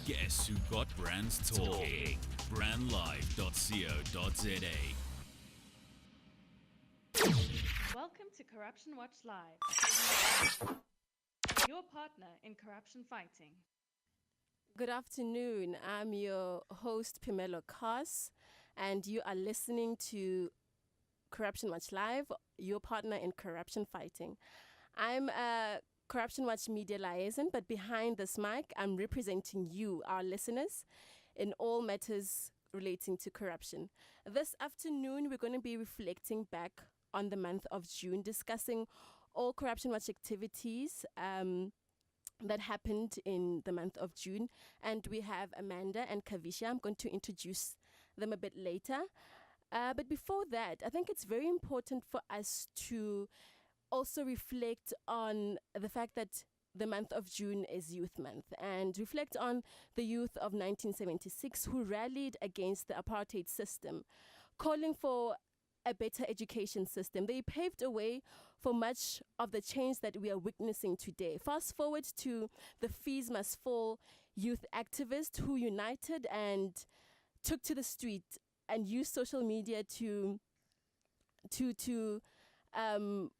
Guess who got brands talking? Brandlive.co.za. Welcome to Corruption Watch Live, your partner in corruption fighting. Good afternoon. I'm your host, Phemelo Khaas, and you are listening to Corruption Watch Live, your partner in corruption fighting. I'm a Corruption Watch media liaison, but behind this mic, I'm representing you, our listeners, in all matters relating to corruption. This afternoon, we're going to be reflecting back on the month of June, discussing all Corruption Watch activities that happened in the month of June. And we have Amanda and Kavisha. I'm going to introduce them a bit later. But before that, I think it's very important for us to also reflect on the fact that the month of June is Youth Month, and reflect on the youth of 1976 who rallied against the apartheid system, calling for a better education system. They paved a way for much of the change that we are witnessing today. Fast forward to the Fees Must Fall youth activists who united and took to the street and used social media to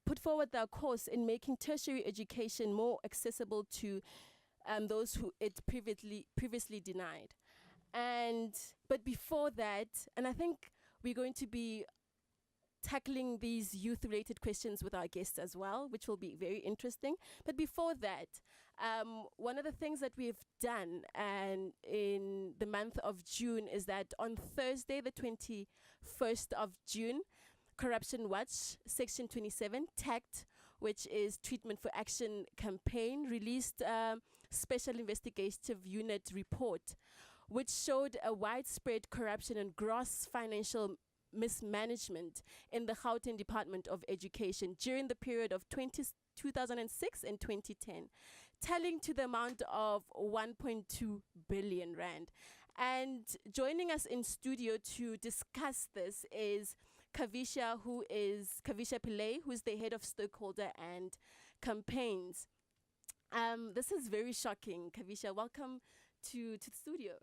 put forward their cause in making tertiary education more accessible to those who it previously denied. But before that, and I think we're going to be tackling these youth-related questions with our guests as well, which will be very interesting. But before that, one of the things that we've done and in the month of June is that on Thursday, the 21st of June, Corruption Watch, Section 27, TACT, which is Treatment for Action Campaign, released a Special Investigative Unit report, which showed a widespread corruption and gross financial mismanagement in the Gauteng Department of Education during the period of 2006 and 2010, tallying to the amount of 1.2 billion rand. And joining us in studio to discuss this is Kavisha Pillay, who's the head of stakeholder and campaigns. This is very shocking. Kavisha, welcome to the studio.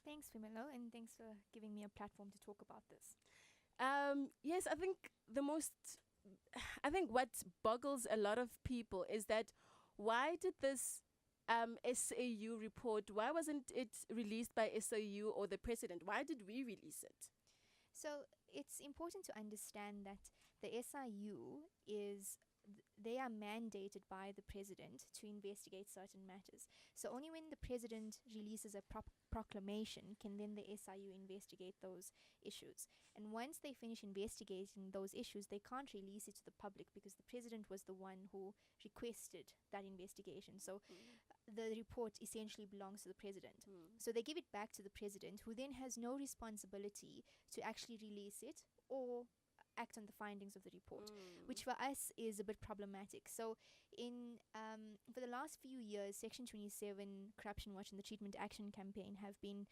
Thanks, Phemelo, and thanks for giving me a platform to talk about this. Yes, I think what boggles a lot of people is that why did this SAU report, why wasn't it released by SAU or the president? Why did we release it? So it's important to understand that the SIU they are mandated by the president to investigate certain matters. So only when the president releases a proclamation can then the SIU investigate those issues. And once they finish investigating those issues, they can't release it to the public because the president was the one who requested that investigation. So the report essentially belongs to the president. So they give it back to the president, who then has no responsibility to actually release it or act on the findings of the report, which for us is a bit problematic. So for the last few years, Section 27, Corruption Watch and the Treatment Action Campaign have been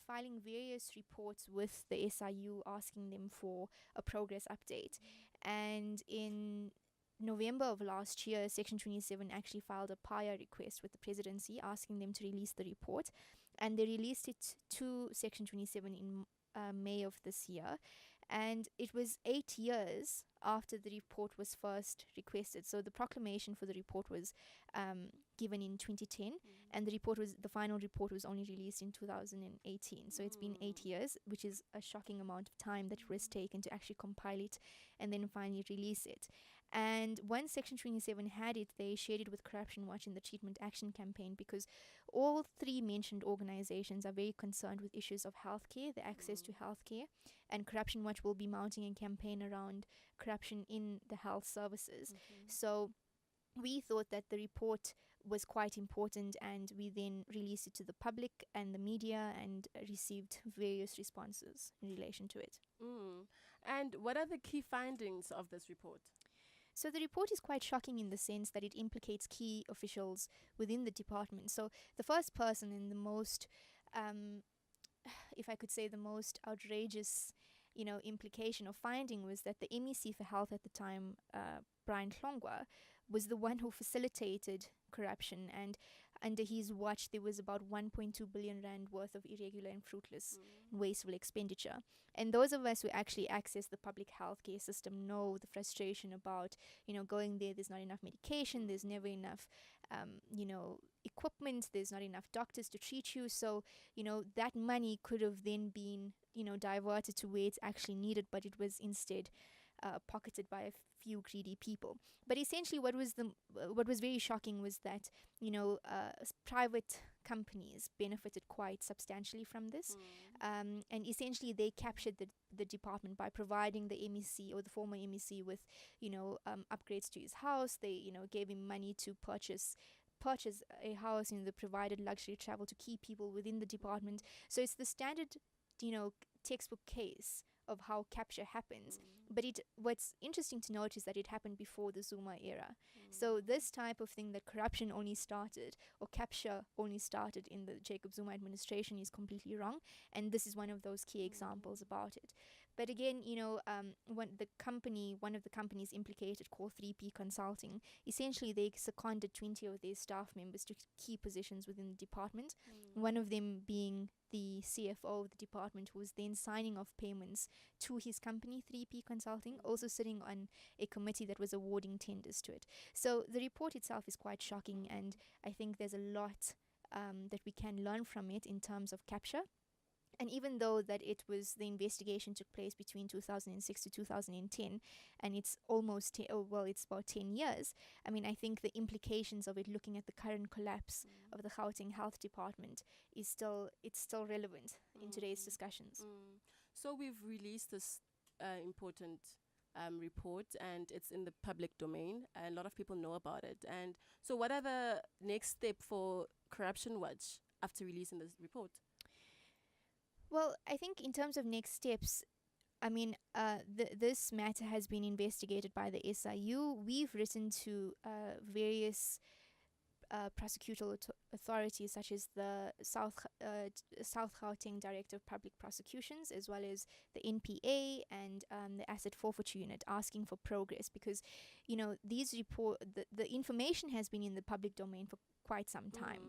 filing various reports with the SIU, asking them for a progress update. And in November of last year, Section 27 actually filed a PIA request with the presidency, asking them to release the report, and they released it to Section 27 in May of this year. And it was 8 years after the report was first requested. So the proclamation for the report was given in 2010, and the final report was only released in 2018. So it's been 8 years, which is a shocking amount of time that was taken to actually compile it and then finally release it. And once Section 27 had it, they shared it with Corruption Watch and the Treatment Action Campaign, because all three mentioned organizations are very concerned with issues of healthcare, the access to healthcare, and Corruption Watch will be mounting a campaign around corruption in the health services. So we thought that the report was quite important, and we then released it to the public and the media and received various responses in relation to it. And what are the key findings of this report? So the report is quite shocking in the sense that it implicates key officials within the department. So the first person and the most, if I could say, the most outrageous, implication or finding was that the MEC for Health at the time, Brian Hlongwa, was the one who facilitated corruption, and under his watch there was about 1.2 billion rand worth of irregular and fruitless and wasteful expenditure. And those of us who actually access the public healthcare system know the frustration about, going there's not enough medication, there's never enough equipment, there's not enough doctors to treat you. So that money could have then been diverted to where it's actually needed, but it was instead pocketed by a few greedy people. But essentially what was very shocking was that private companies benefited quite substantially from this, and essentially they captured the department by providing the MEC or the former MEC with upgrades to his house. They gave him money to purchase a house, they provided luxury travel to keep people within the department. So it's the standard textbook case of how capture happens. But what's interesting to note is that it happened before the Zuma era. So this type of thing, that corruption only started, or capture only started in the Jacob Zuma administration, is completely wrong. And this is one of those key examples about it. But again, one of the companies implicated, called 3P Consulting, essentially they seconded 20 of their staff members to key positions within the department. One of them being the CFO of the department, who was then signing off payments to his company, 3P Consulting, also sitting on a committee that was awarding tenders to it. So the report itself is quite shocking, and I think there's a lot that we can learn from it in terms of capture. And even though that the investigation took place between 2006 to 2010, and it's almost, it's about 10 years, I think the implications of it, looking at the current collapse of the Gauteng Health Department, it's still relevant in today's discussions. So we've released this important report, and it's in the public domain, and a lot of people know about it. And so what are the next step for Corruption Watch after releasing this report? Well, I think in terms of next steps, this matter has been investigated by the SIU. We've written to various prosecutorial authorities, such as the South Gauteng Director of Public Prosecutions, as well as the NPA and the Asset Forfeiture Unit, asking for progress, because these the information has been in the public domain for quite some time.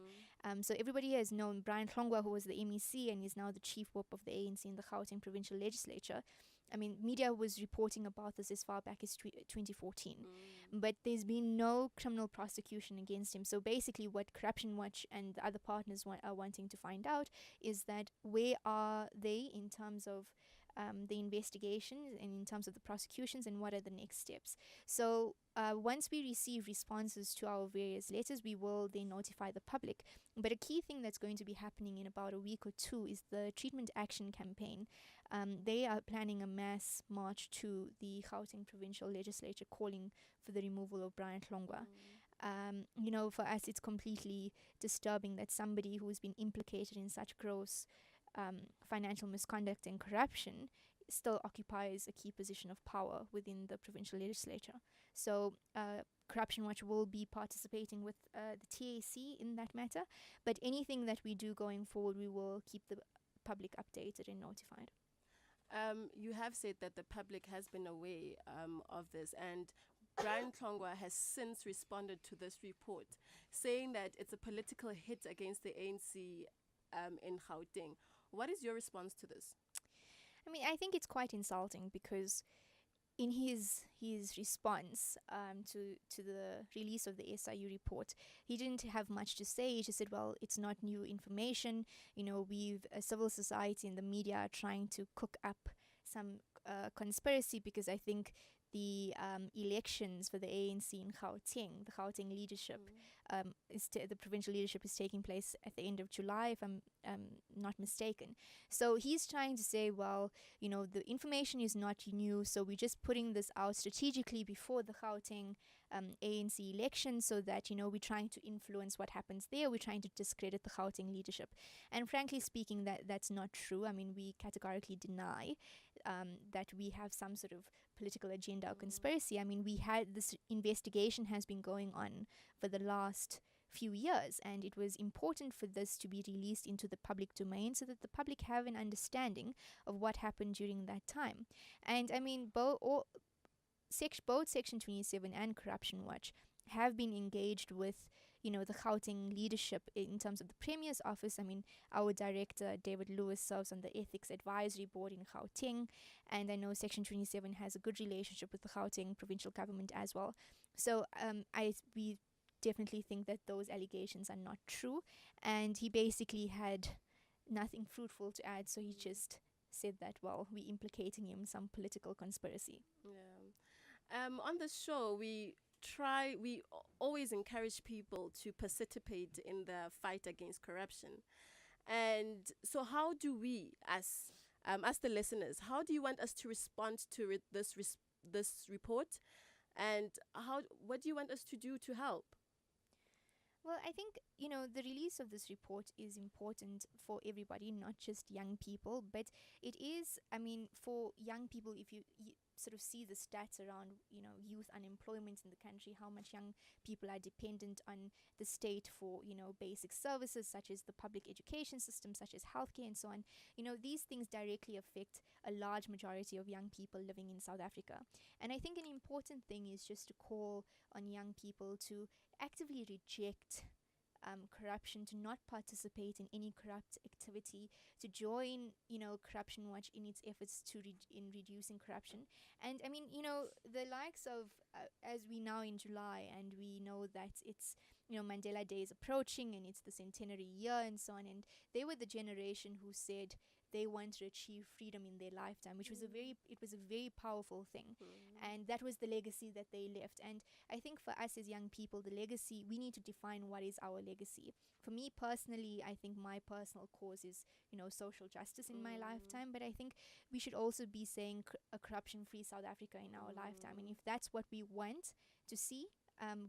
So everybody has known Brian Hlongwa, who was the MEC and is now the chief whip of the ANC in the Gauteng provincial legislature. Media was reporting about this as far back as 2014, but there's been no criminal prosecution against him. So basically what Corruption Watch and the other partners are wanting to find out is that where are they in terms of the investigations and in terms of the prosecutions, and what are the next steps. So once we receive responses to our various letters, we will then notify the public. But a key thing that's going to be happening in about a week or two is the Treatment Action Campaign. They are planning a mass march to the Gauteng provincial legislature, calling for the removal of Brian Hlongwa. For us, it's completely disturbing that somebody who's been implicated in such gross financial misconduct and corruption still occupies a key position of power within the provincial legislature. So Corruption Watch will be participating with the TAC in that matter, but anything that we do going forward, we will keep the public updated and notified. You have said that the public has been aware of this, and Brian Hlongwa has since responded to this report, saying that it's a political hit against the ANC in Gauteng. What is your response to this? I think it's quite insulting, because in his response to the release of the SIU report, he didn't have much to say. He just said, well, it's not new information. We've civil society and the media are trying to cook up some conspiracy, because I think the elections for the ANC in Gauteng, the Gauteng leadership, the provincial leadership is taking place at the end of July, if I'm not mistaken. So he's trying to say, well, the information is not new, so we're just putting this out strategically before the Gauteng ANC election, so that, we're trying to influence what happens there. We're trying to discredit the Gauteng leadership. And frankly speaking, that's not true. We categorically deny that we have some sort of political agenda or conspiracy. We had this investigation has been going on for the last few years, and it was important for this to be released into the public domain so that the public have an understanding of what happened during that time. And both Section 27 and Corruption Watch have been engaged with, the Gauteng leadership in terms of the Premier's office. I mean, our director, David Lewis, serves on the Ethics Advisory Board in Gauteng, and I know Section 27 has a good relationship with the Gauteng provincial government as well. So we definitely think that those allegations are not true, and he basically had nothing fruitful to add, so he just said that, well, we're implicating him in some political conspiracy. Yeah. On the show, we always encourage people to participate in the fight against corruption. And so how do we, as the listeners, how do you want us to respond to this report? And what do you want us to do to help? Well, I think, the release of this report is important for everybody, not just young people. But it is, for young people, if you sort of see the stats around, youth unemployment in the country, how much young people are dependent on the state for, basic services such as the public education system, such as healthcare and so on. These things directly affect a large majority of young people living in South Africa. And I think an important thing is just to call on young people to actively reject corruption, to not participate in any corrupt activity, to join, Corruption Watch in its efforts in reducing corruption. And the likes of, as we now in July, and we know that it's, Mandela Day is approaching, and it's the centenary year and so on, and they were the generation who said they want to achieve freedom in their lifetime, which was a very powerful thing. And that was the legacy that they left. And I think for us as young people, the legacy, we need to define what is our legacy. For me personally, I think my personal cause is, social justice in my lifetime. But I think we should also be saying a corruption-free South Africa in our lifetime. And if that's what we want to see,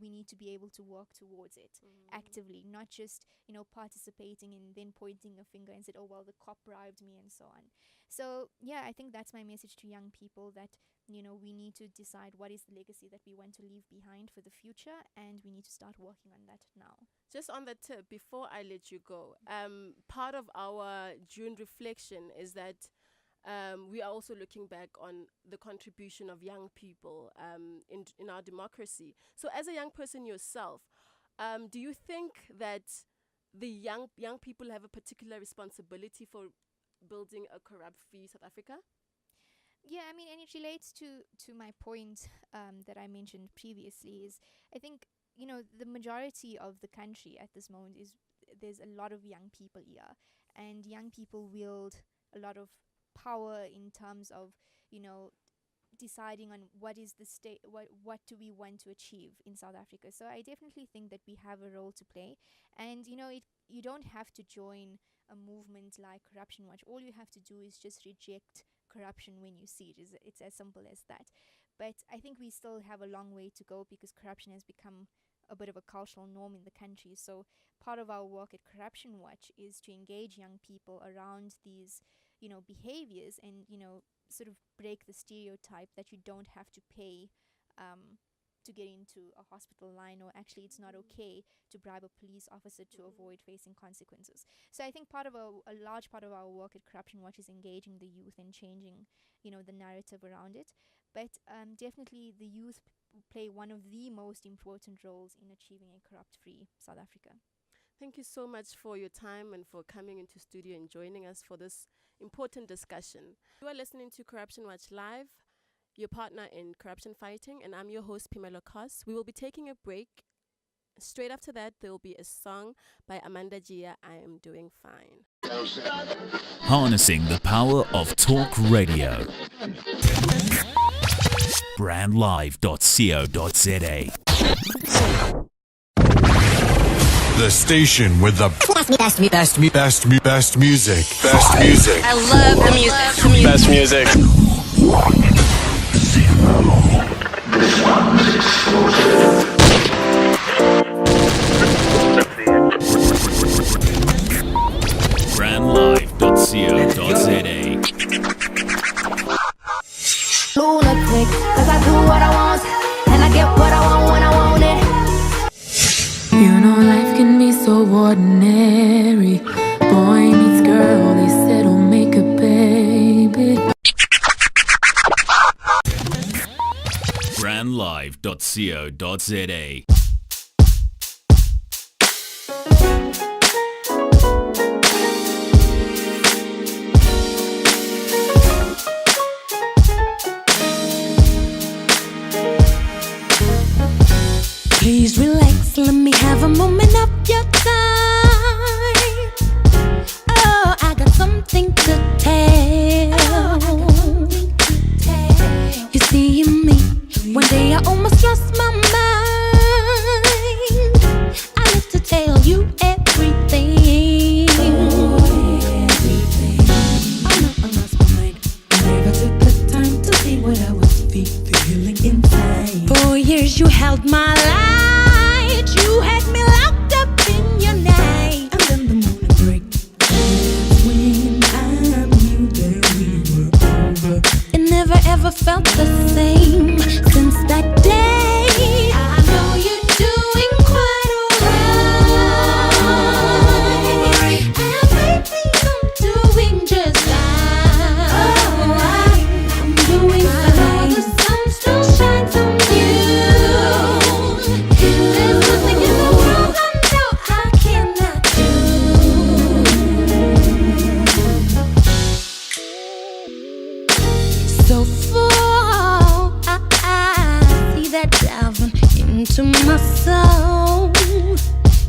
we need to be able to work towards it actively, not just, participating and then pointing a finger and said, oh, well, the cop bribed me and so on. So, yeah, I think that's my message to young people, that, we need to decide what is the legacy that we want to leave behind for the future, and we need to start working on that now. Just on the tip, before I let you go, part of our June reflection is that we are also looking back on the contribution of young people in our democracy. So as a young person yourself, do you think that the young people have a particular responsibility for building a corrupt-free South Africa? Yeah, and it relates to my point that I mentioned previously, is I think, the majority of the country at this moment is, there's a lot of young people here, and young people wield a lot of power in terms of, deciding on what is the state, what do we want to achieve in South Africa. So I definitely think that we have a role to play, and you don't have to join a movement like Corruption Watch. All you have to do is just reject corruption when you see it. It's as simple as that. But I think we still have a long way to go, because corruption has become a bit of a cultural norm in the country. So part of our work at Corruption Watch is to engage young people around these behaviors, and sort of break the stereotype that you don't have to pay to get into a hospital line, or actually it's not okay to bribe a police officer to avoid facing consequences. So I think a large part of our work at Corruption Watch is engaging the youth and changing the narrative around it. But definitely the youth play one of the most important roles in achieving a corrupt-free South Africa. Thank you so much for your time and for coming into studio and joining us for this important discussion. You are listening to Corruption Watch Live, your partner in corruption fighting, and I'm your host, Phemelo Khaas. We will be taking a break. Straight after that, there will be a song by Amanda Shivamba, I Am Doing Fine. Harnessing the power of talk radio. brandlive.co.za. The station with the best music. Best music. I love the music. Best music. brandlive.co.za. Lunatic, 'cause I do what I want, and I get what I want when I want it. You know life can be so ordinary. Boy meets girl, they said, oh, make a baby. brandlive.co.za. Please relax, let me have a moment of your time. Oh, I got something to tell. You see me, one day I almost lost my mind. I live to tell you everything. Oh, no, I lost my mind. I never took the time to see what I was feeling inside. 4 years you held my light. You had me locked up in your night. And then the morning break. That's when I knew that we were over. It never ever felt the same since that day. I know you're doing quite alright. And maybe I'm doing just fine. I'm doing fine. The sun still shines on you. There's nothing in the world I know I cannot do. So full, I see that diving into my soul.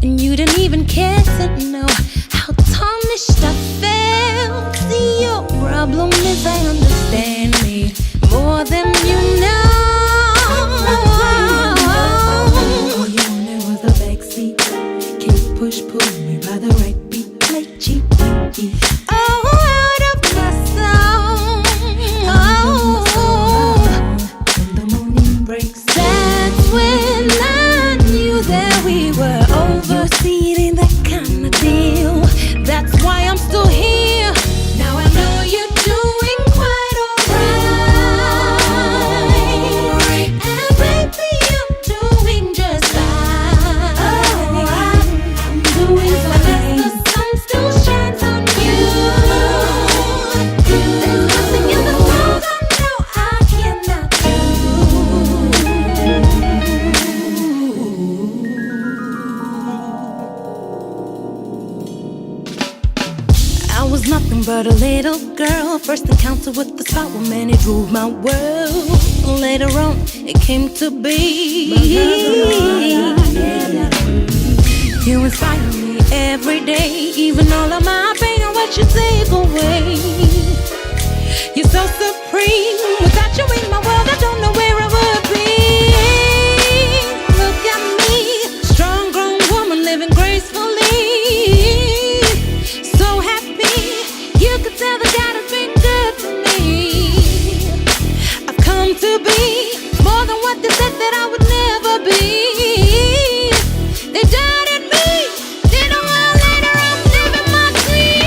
And you didn't even care to know how tarnished I felt. See, your problem is I understand me more than you know. All you wanted was a backseat. Can't push, pull me by the right beat. Play cheap, oh, out of my soul. Oh, when the morning breaks, that's when I knew that we were over. See, it ain't that kind of deal. That's why I'm still here. Now I know you're doing quite alright. And baby, I'm doing just fine. I'm doing fine. The sun still shines on you. There's nothing in the world I know I cannot do. I was nothing but a little girl. First encounter with the sour man, it ruled my world. Later on, it came to be. You inspire me every day. Even all of my pain and what you take away. You're so supreme. Without you in my world, I don't know where I would be. Look at me, strong grown woman living gracefully. So happy, you could tell that God has been good to me. I've come to be more than what they said that I would never be. They doubted me, didn't know how later I'm living my dream.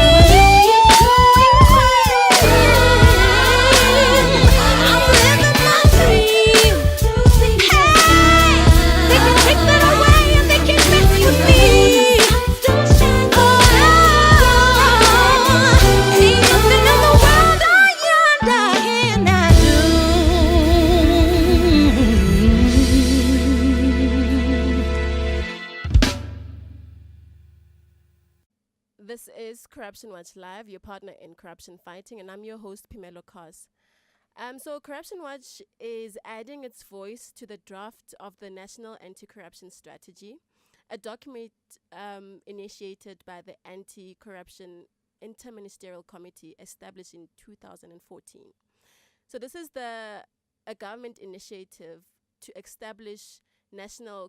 I'm living my dream. Hey, they can take that away and they can mess with me. Oh, ain't nothing in the world I cannot do. This is Corruption Watch Live, your partner in corruption fighting, and I'm your host, Phemelo Khaas. So Corruption Watch is adding its voice to the draft of the National Anti-Corruption Strategy, a document initiated by the Anti-Corruption Interministerial Committee established in 2014. So this is a government initiative to establish national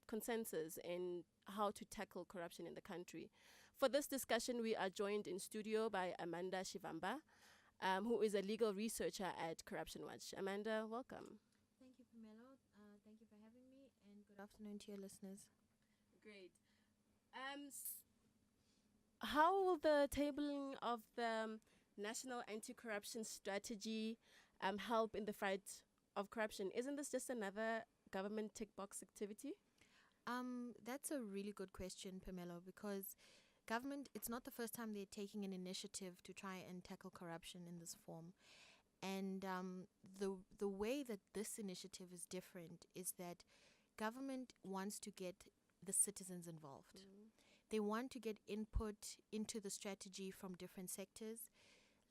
consensus in how to tackle corruption in the country. For this discussion, we are joined in studio by Amanda Shivamba, who is a legal researcher at Corruption Watch. Amanda, welcome. Thank you, Phemelo. Thank you for having me, and good afternoon to your listeners. Great. How will the tabling of the National Anti-Corruption Strategy help in the fight of corruption? Isn't this just another government tick box activity? That's a really good question, Phemelo, because government, it's not the first time they're taking an initiative to try and tackle corruption in this form. And the way that this initiative is different is that government wants to get the citizens involved. They want to get input into the strategy from different sectors,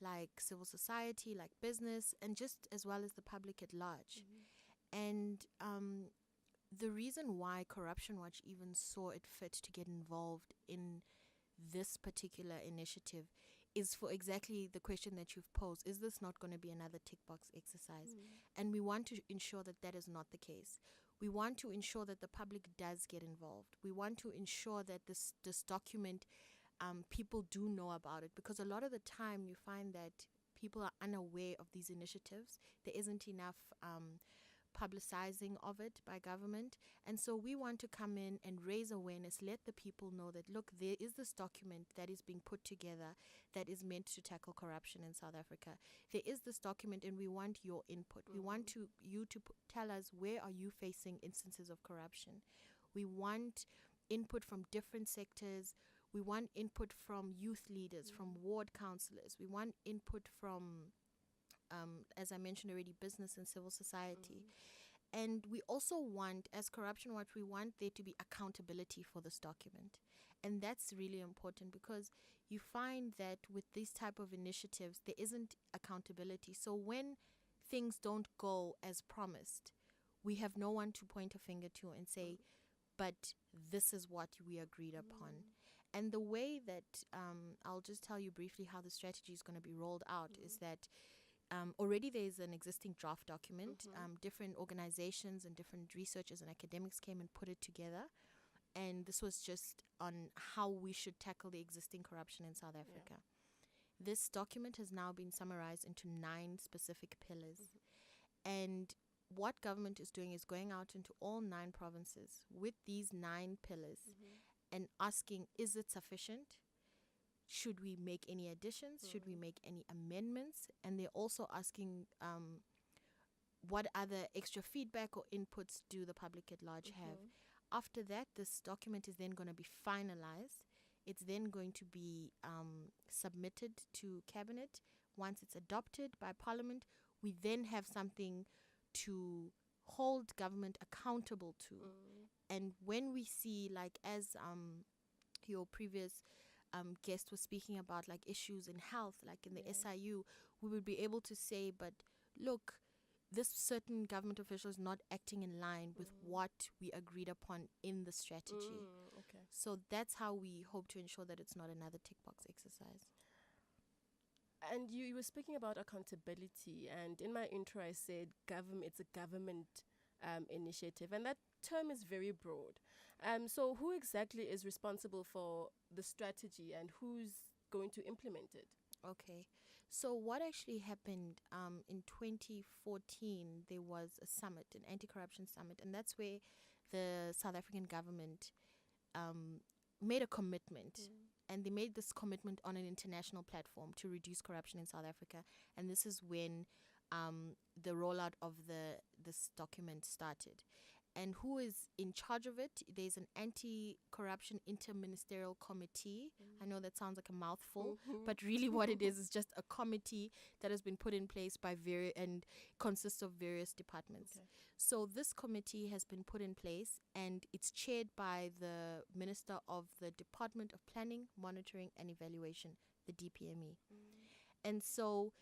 like civil society, like business, and just as well as the public at large. And the reason why Corruption Watch even saw it fit to get involved in this particular initiative is for exactly the question that you've posed. Is this not going to be another tick box exercise? And we want to ensure that that is not the case. We want to ensure that the public does get involved. We want to ensure that this document, people do know about it, because a lot of the time you find that people are unaware of these initiatives. There isn't enough publicizing of it by government. And so we want to come in and raise awareness, let the people know that, look, there is this document that is being put together that is meant to tackle corruption in South Africa. There is this document and we want your input. We want you to tell us, where are you facing instances of corruption? We want input from different sectors. We want input from youth leaders, from ward councillors. We want input from as I mentioned already, business and civil society. And we also want, as Corruption Watch, we want there to be accountability for this document. And that's really important, because you find that with these type of initiatives, there isn't accountability. So when things don't go as promised, we have no one to point a finger to and say, but this is what we agreed upon. And the way that, I'll just tell you briefly how the strategy is going to be rolled out is that already there's an existing draft document. Different organizations and different researchers and academics came and put it together. And this was just on how we should tackle the existing corruption in South Africa. This document has now been summarized into 9 specific pillars. And what government is doing is going out into all 9 provinces with these 9 pillars and asking, is it sufficient? Should we make any additions? Should we make any amendments? And they're also asking what other extra feedback or inputs do the public at large have? After that, this document is then going to be finalized. It's then going to be submitted to Cabinet. Once it's adopted by Parliament, we then have something to hold government accountable to. And when we see, like as your previous guest was speaking about, like issues in health, like in the SIU, we would be able to say, but look, this certain government official is not acting in line with what we agreed upon in the strategy. So that's how we hope to ensure that it's not another tick box exercise. And you were speaking about accountability, and in my intro I said it's a government initiative, and that term is very broad. So who exactly is responsible for the strategy and who's going to implement it? Okay. So what actually happened in 2014, there was a summit, an anti-corruption summit, and that's where the South African government made a commitment. And they made this commitment on an international platform to reduce corruption in South Africa. And this is when the rollout of this document started. And who is in charge of it? There's an anti-corruption interministerial committee. I know that sounds like a mouthful, but really what it is just a committee that has been put in place by and consists of various departments. So this committee has been put in place, and it's chaired by the Minister of the Department of Planning, Monitoring and Evaluation, the DPME. And so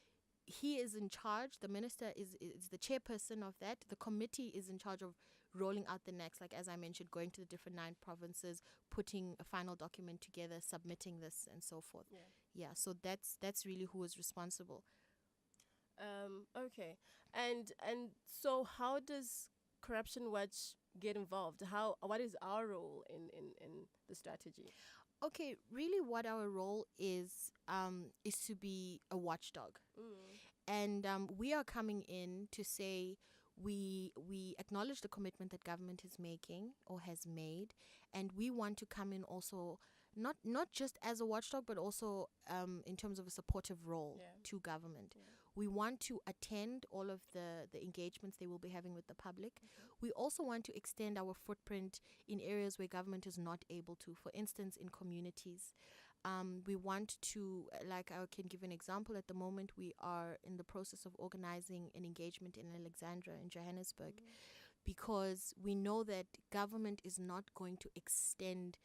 he is in charge. The minister is the chairperson of that. The committee is in charge of rolling out the next, like as I mentioned, going to the different 9 provinces, putting a final document together, submitting this, and so forth. So that's really who is responsible. Okay. And so how does Corruption Watch get involved? What is our role in the strategy? Okay, really what our role is to be a watchdog. And we are coming in to say we acknowledge the commitment that government is making or has made, and we want to come in also not just as a watchdog, but also in terms of a supportive role to government. We want to attend all of the engagements they will be having with the public. We also want to extend our footprint in areas where government is not able to, for instance, in communities. We want to, like I can give an example, at the moment we are in the process of organizing an engagement in Alexandra in Johannesburg, because we know that government is not going to extend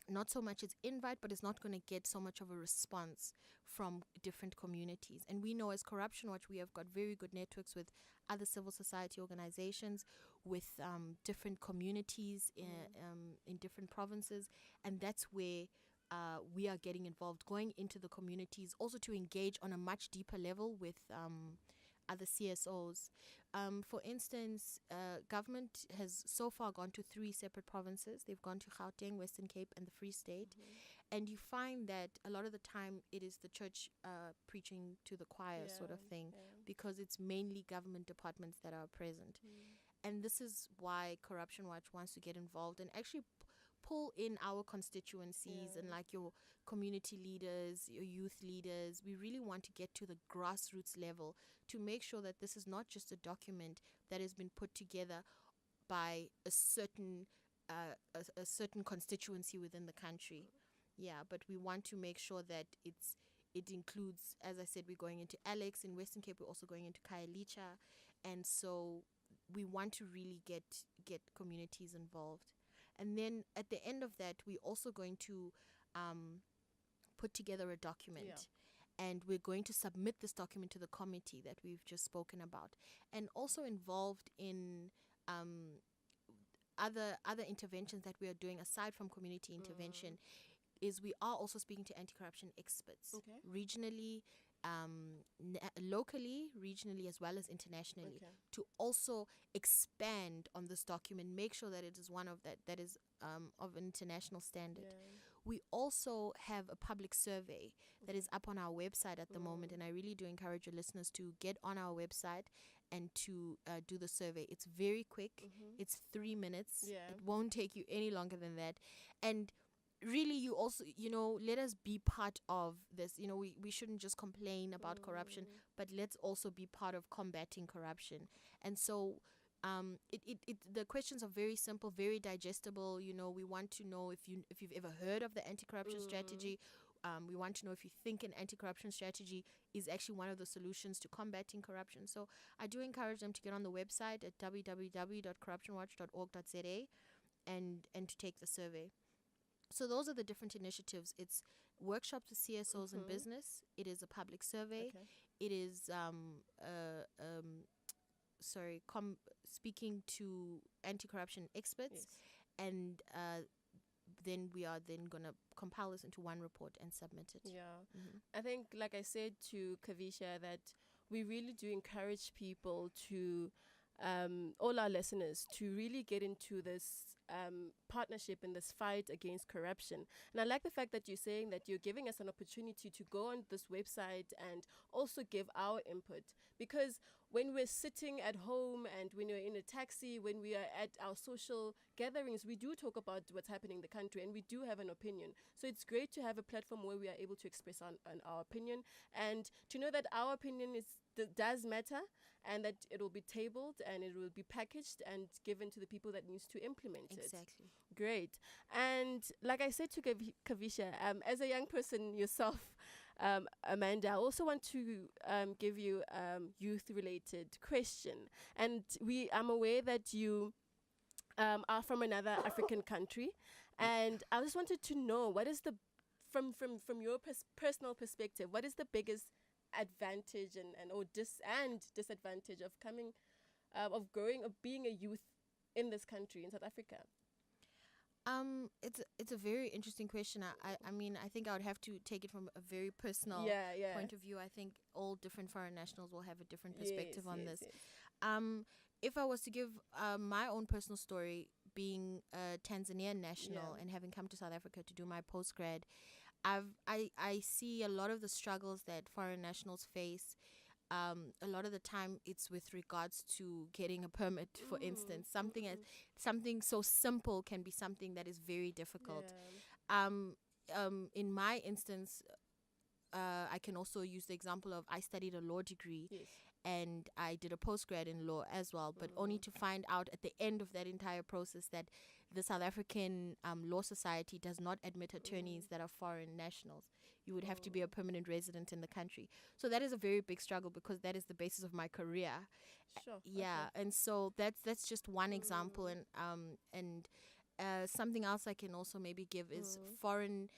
not so much its invite, but it's not going to get so much of a response from different communities. And we know as Corruption Watch, we have got very good networks with other civil society organizations. with different communities in different provinces, and that's where we are getting involved, going into the communities, also to engage on a much deeper level with other CSOs. For instance, government has so far gone to 3 separate provinces. They've gone to Gauteng, Western Cape, and the Free State. And you find that a lot of the time it is the church preaching to the choir sort of thing, because it's mainly government departments that are present. And this is why Corruption Watch wants to get involved and actually pull in our constituencies and like your community leaders, your youth leaders. We really want to get to the grassroots level to make sure that this is not just a document that has been put together by a certain constituency within the country. Yeah, but we want to make sure that it includes, as I said, we're going into Alex in Western Cape, we're also going into Khayelitsha, and so we want to really get communities involved. And then at the end of that, we're also going to put together a document. And we're going to submit this document to the committee that we've just spoken about. And also involved in other interventions that we are doing aside from community intervention is we are also speaking to anti-corruption experts regionally, locally, regionally, as well as internationally, to also expand on this document, make sure that it is one of that is of an international standard. We also have a public survey that is up on our website at the moment, and I really do encourage your listeners to get on our website and to do the survey. It's very quick. It's 3 minutes. It won't take you any longer than that. And really, you also, let us be part of this. We shouldn't just complain about corruption, but let's also be part of combating corruption. And so the questions are very simple, very digestible. We want to know if you've ever heard of the anti-corruption strategy. We want to know if you think an anti-corruption strategy is actually one of the solutions to combating corruption. So I do encourage them to get on the website at www.corruptionwatch.org.za and to take the survey. So those are the different initiatives. It's workshops with CSOs in business. It is a public survey. It is speaking to anti-corruption experts, and then we are then going to compile this into one report and submit it. I think, like I said to Kavisha, that we really do encourage people to, all our listeners, to really get into this partnership in this fight against corruption. And I like the fact that you're saying that you're giving us an opportunity to go on this website and also give our input, because when we're sitting at home and when we're in a taxi, when we are at our social gatherings, we do talk about what's happening in the country and we do have an opinion. So it's great to have a platform where we are able to express on our opinion, and to know that our opinion does matter, and that it will be tabled and it will be packaged and given to the people that needs to implement it. Exactly. Great. And like I said to Kavisha, as a young person yourself, Amanda, I also want to give you a youth-related question. And I'm aware that you are from another African country, and I just wanted to know, what is from your personal perspective, what is the biggest advantage or disadvantage of being a youth in this country, in South Africa? It's a very interesting question. I mean, I think I would have to take it from a very personal point of view. I think all different foreign nationals will have a different perspective on this. If I was to give my own personal story, being a Tanzanian national and having come to South Africa to do my postgrad, I see a lot of the struggles that foreign nationals face. A lot of the time it's with regards to getting a permit, for instance. Something so simple can be something that is very difficult. In my instance, I can also use the example of I studied a law degree and I did a postgrad in law as well, but only to find out at the end of that entire process that the South African Law Society does not admit attorneys that are foreign nationals. You would have to be a permanent resident in the country. So that is a very big struggle, because that is the basis of my career. And so that's just one example. And something else I can also maybe give is foreign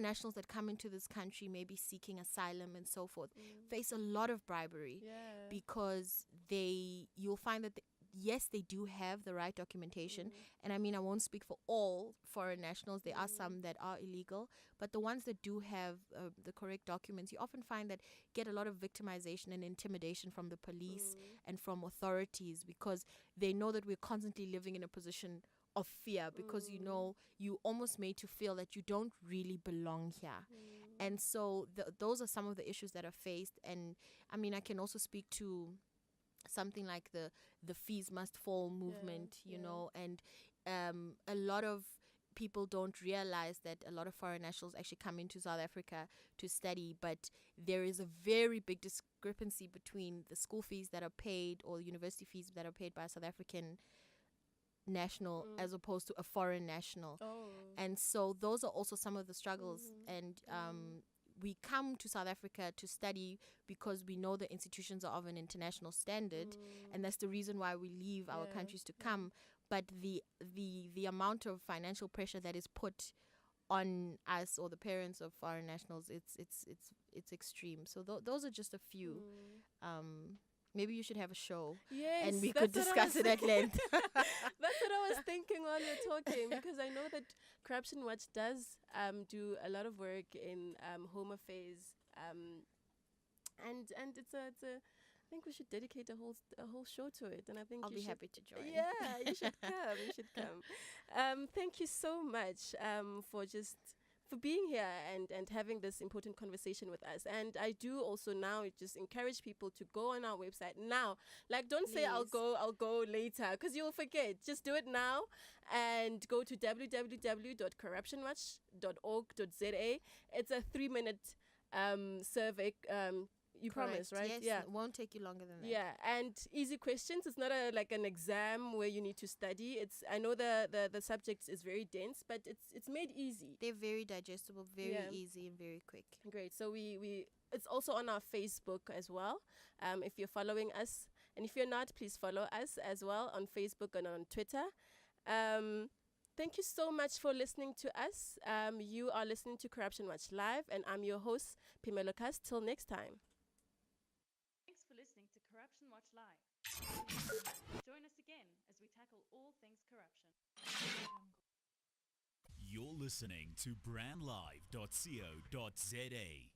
nationals that come into this country, maybe seeking asylum and so forth, face a lot of bribery, because you'll find that yes, they do have the right documentation. And I mean, I won't speak for all foreign nationals. There are some that are illegal, but the ones that do have the correct documents, you often find that get a lot of victimization and intimidation from the police and from authorities, because they know that we're constantly living in a position of fear, because you almost made to feel that you don't really belong here. And so those are some of the issues that are faced. And I mean, I can also speak to something like the fees must fall movement, you know, and a lot of people don't realize that a lot of foreign nationals actually come into South Africa to study, but there is a very big discrepancy between the school fees that are paid, or university fees that are paid by a South African national as opposed to a foreign national. And so those are also some of the struggles. And we come to South Africa to study because we know the institutions are of an international standard, and that's the reason why we leave our countries to come. But the amount of financial pressure that is put on us, or the parents of foreign nationals, it's extreme. So those are just a few. Maybe you should have a show, and we could discuss it at length. That's what I was thinking while you're talking, because I know that Corruption Watch does do a lot of work in home affairs, and it's a I think we should dedicate a whole show to it, and I think I'll you be should, happy to join. Yeah, you should come. You should come. Thank you so much for being here and having this important conversation with us. And I do also now just encourage people to go on our website now. Like, don't say I'll go later, because you'll forget. Just do it now and go to www.corruptionwatch.org.za. It's a 3-minute survey. You promise, right? Yes, Yeah. it won't take you longer than that. Yeah, and easy questions. It's not like an exam where you need to study. I know the subject is very dense, but it's made easy. They're very digestible, very easy, and very quick. Great. So we it's also on our Facebook as well. If you're following us, and if you're not, please follow us as well on Facebook and on Twitter. Thank you so much for listening to us. You are listening to Corruption Watch Live, and I'm your host, Phemelo Khaas. Till next time. Thanks for listening to Corruption Watch Live. Join us again as we tackle all things corruption. You're listening to brandlive.co.za.